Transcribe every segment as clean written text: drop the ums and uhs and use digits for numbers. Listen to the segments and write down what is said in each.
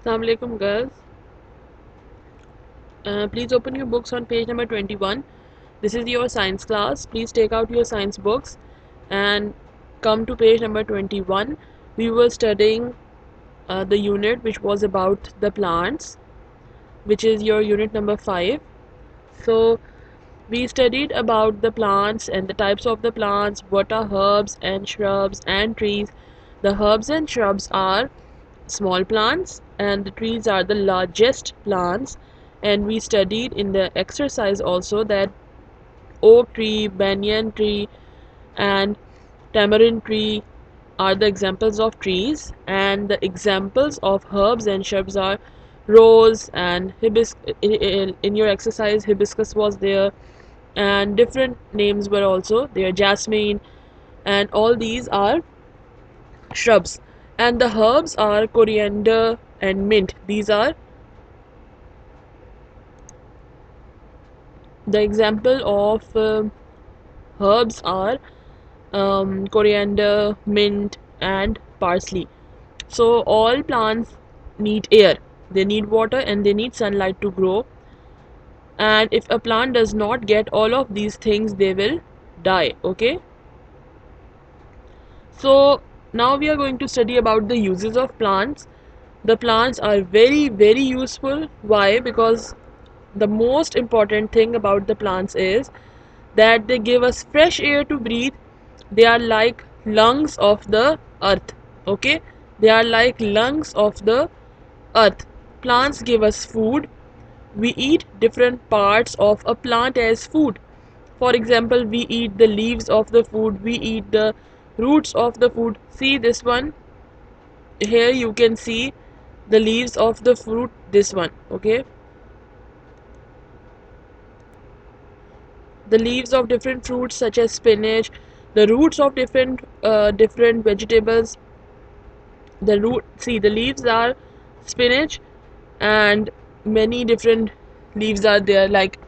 Assalamu alaikum girls. Please open your books on page number 21. This is your science class. Please take out your science books and come to page number 21. We were studying the unit which was about the plants, which is your unit number 5. So we studied about the plants and the types of the plants, what are herbs and shrubs and trees. The herbs and shrubs are small plants and the trees are the largest plants, and we studied in the exercise also that oak tree, banyan tree and tamarind tree are the examples of trees, and the examples of herbs and shrubs are rose and hibiscus. In your exercise hibiscus was there, and different names were also there, jasmine, and all these are shrubs. And the herbs are coriander and mint. These are the example of herbs are coriander, mint and parsley. So all plants need air, they need water and they need sunlight to grow, and if a plant does not get all of these things they will die. Okay, so now we are going to study about the uses of plants. The plants are very useful. Why? Because the most important thing about the plants is that they give us fresh air to breathe. They are like lungs of the earth. Okay, they are like lungs of the earth. Plants give us food. We eat different parts of a plant as food. For example, we eat the leaves of the food, we eat the roots of the food. See this one here, you can see the leaves of the fruit, this one. Okay, the leaves of different fruits such as spinach, the roots of different vegetables. The root, see the leaves are spinach, and many different leaves are there like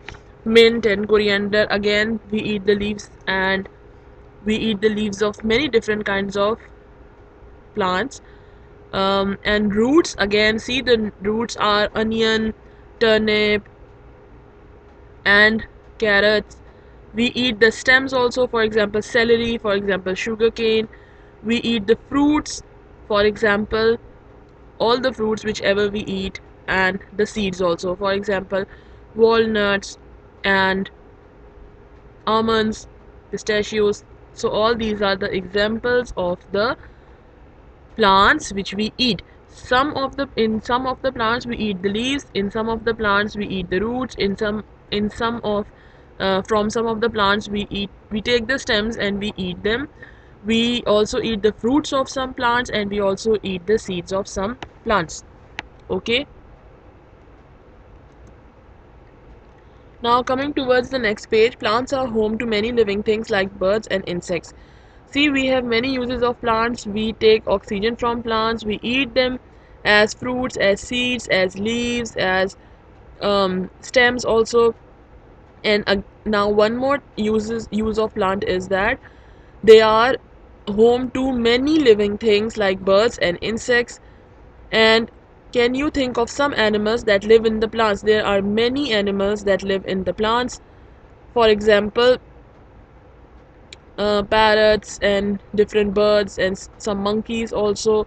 mint and coriander. Again we eat the leaves, and we eat the leaves of many different kinds of plants. And roots, again see the roots are onion, turnip and carrots. We eat the stems also, for example celery, for example sugarcane. We eat the fruits, for example all the fruits whichever we eat, and the seeds also, for example walnuts and almonds, pistachios. So all these are the examples of the plants which we eat. In some of the plants we eat the leaves, in some of the plants we eat the roots, in some of from some of the plants we take the stems and we eat them. We also eat the fruits of some plants, and we also eat the seeds of some plants. Okay, now coming towards the next page, plants are home to many living things like birds and insects. See, we have many uses of plants. We take oxygen from plants, we eat them as fruits, as seeds, as leaves, as stems also. And now one more use of plant is that they are home to many living things like birds and insects. And can you think of some animals that live in the plants? There are many animals that live in the plants. For example, parrots and different birds and some monkeys also,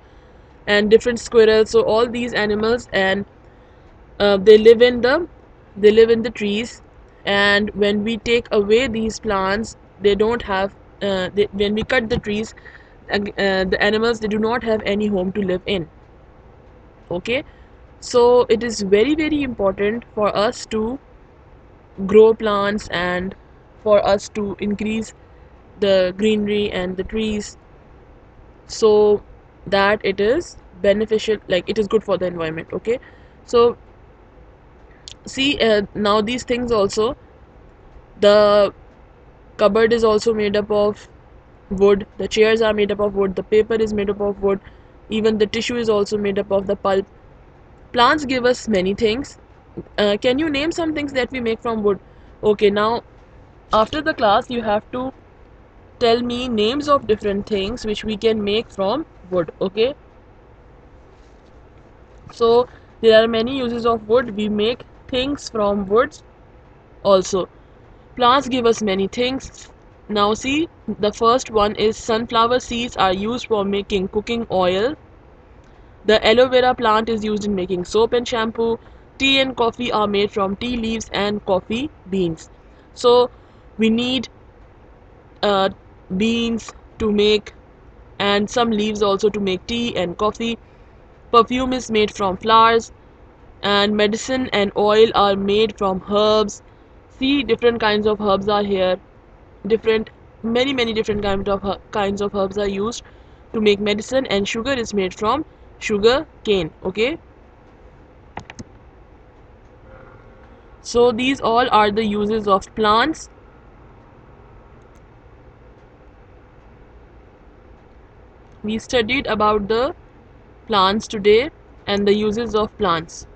and different squirrels. So all these animals, and they live in the trees. And when we take away these plants, they don't have when we cut the trees, the animals, they do not have any home to live in. Okay, so it is very important for us to grow plants and for us to increase the greenery and the trees, so that it is beneficial, like it is good for the environment. Okay, so see, now these things also, the cupboard is also made up of wood, the chairs are made up of wood, the paper is made up of wood, even the tissue is also made up of the pulp. Plants give us many things. Can you name some things that we make from wood? Okay, now after the class you have to tell me names of different things which we can make from wood. Okay, so There are many uses of wood. We make things from woods also. Plants give us many things. Now see, the first one is sunflower seeds are used for making cooking oil. The aloe vera plant is used in making soap and shampoo. Tea and coffee are made from tea leaves and coffee beans. So we need uh, beans to make, and some leaves also to make tea and coffee. Perfume is made from flowers, and medicine and oil are made from herbs. See, different kinds of herbs are here. Different, many different kinds of herbs are used to make medicine, and sugar is made from sugar cane. Okay, so these all are the uses of plants. We studied about the plants today and the uses of plants.